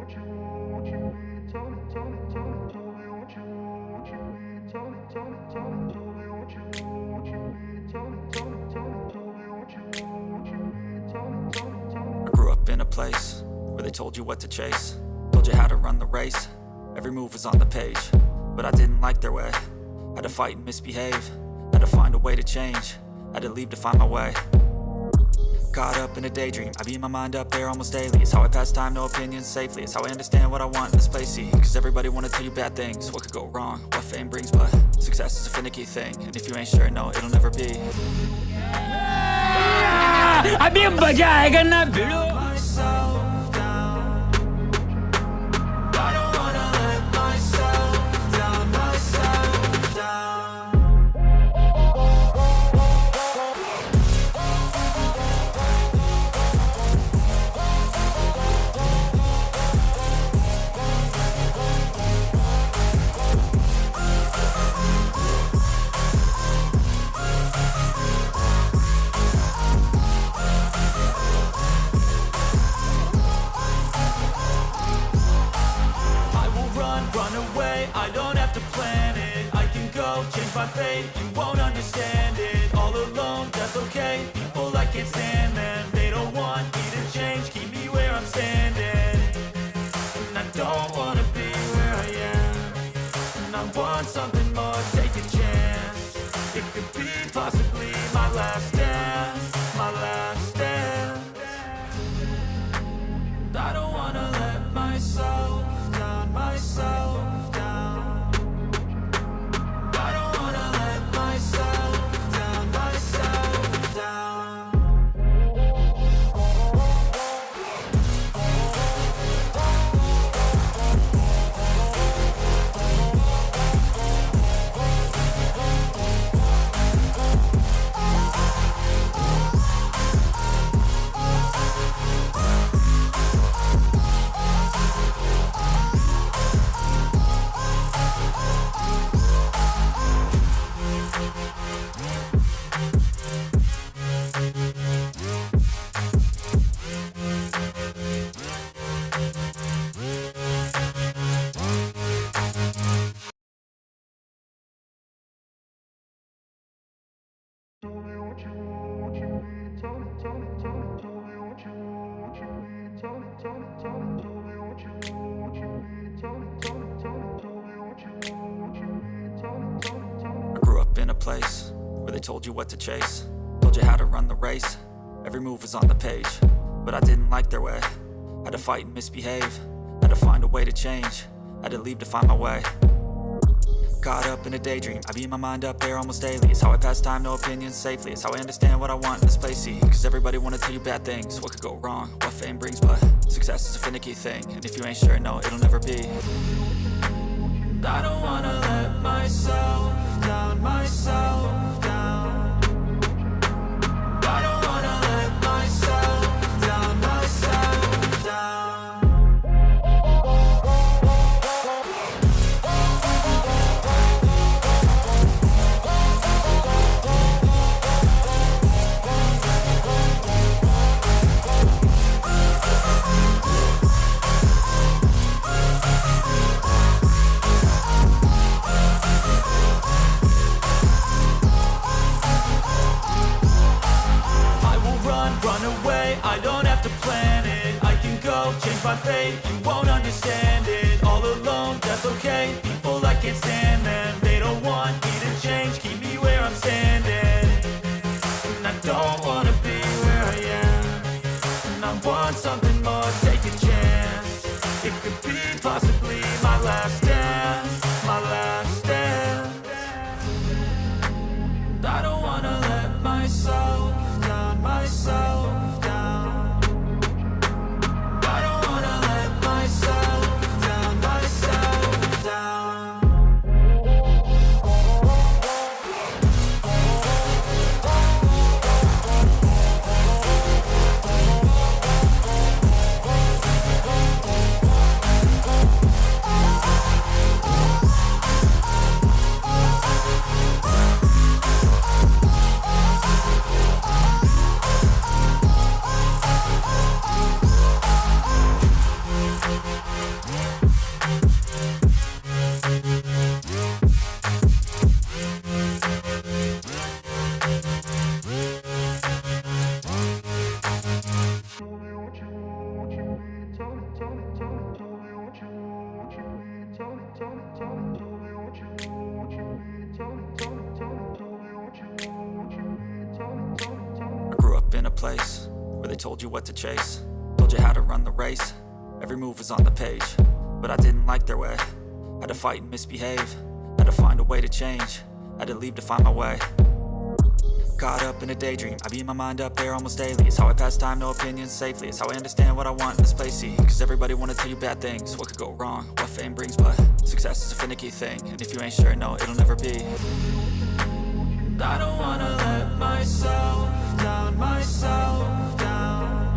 I grew up in a place where they told you what to chase, told you how to run the race. Every move was on the page, but I didn't like their way. Had to fight and misbehave, had to find a way to change, had to leave to find my way. Caught up in a daydream, I beat my mind up there almost daily. It's how I pass time, no opinions safely. It's how I understand what I want in this place, see. Cause everybody wanna tell you bad things, what could go wrong, what fame brings. But success is a finicky thing, and if you ain't sure, no, it'll never be. अभी मजा आएगा ना भिड़ो. Change my fate, you won't understand it. All alone, that's okay. People I can't stand them. They don't want me to change, keep me where I'm standing. And I don't wanna be where I am. And I want something more, take a chance. It could be possibly my last dance, my last dance. And I don't wanna let myself down, myself. I grew up in a place where they told you what to chase, told you how to run the race. Every move was on the page, but I didn't like their way. Had to fight and misbehave, had to find a way to change, had to leave to find my way. Caught up in a daydream, I beat my mind up there almost daily. It's how I pass time, no opinions safely. It's how I understand what I want in this place, see. Cause everybody wanna tell you bad things, what could go wrong, what fame brings. But success is a finicky thing, and if you ain't sure, no, it'll never be. And I don't wanna let myself down, myself down. I don't wanna let myself down, myself down. I don't have to plan it, I can go change my fate. You won't understand it, all alone, that's okay. People I can't stand them, they don't want me to change, keep me where I'm standing. And I don't wanna be where I am. And I want something more, take a chance. It could be possibly my last dance, my last dance. And I don't wanna let myself down, myself. place where they told you what to chase, told you how to run the race. Every move was on the page, but I didn't like their way. Had to fight and misbehave, had to find a way to change, had to leave to find my way. Caught up in a daydream, I beat my mind up there almost daily. It's how I pass time, no opinions safely. It's how I understand what I want in this place, see. Cause everybody wanna tell you bad things, what could go wrong, what fame brings. But success is a finicky thing, and if you ain't sure, no, it'll never be. I don't wanna let myself down, myself down.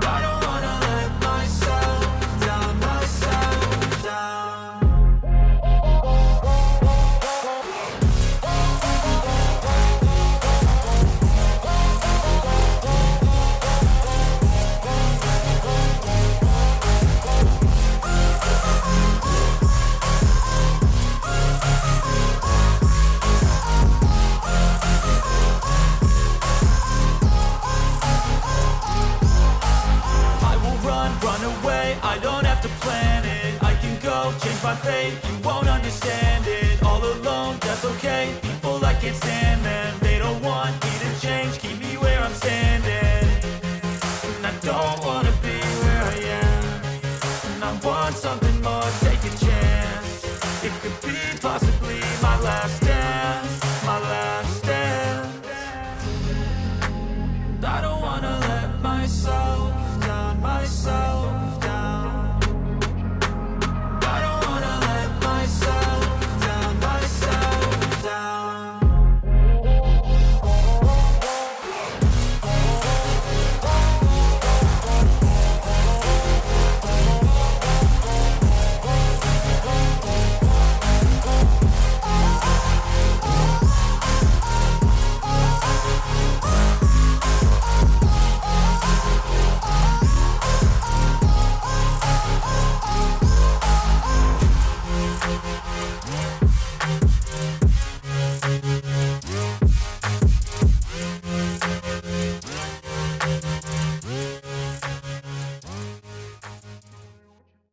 I don't wanna let myself down, myself down. I don't have to plan it, I can go change my fate. You won't understand it, all alone, that's okay. People I can't stand them, they don't want me to change. Keep me where I'm standing, and I don't wanna be where I am. And I want something more, take a chance. It could be possibly my last day.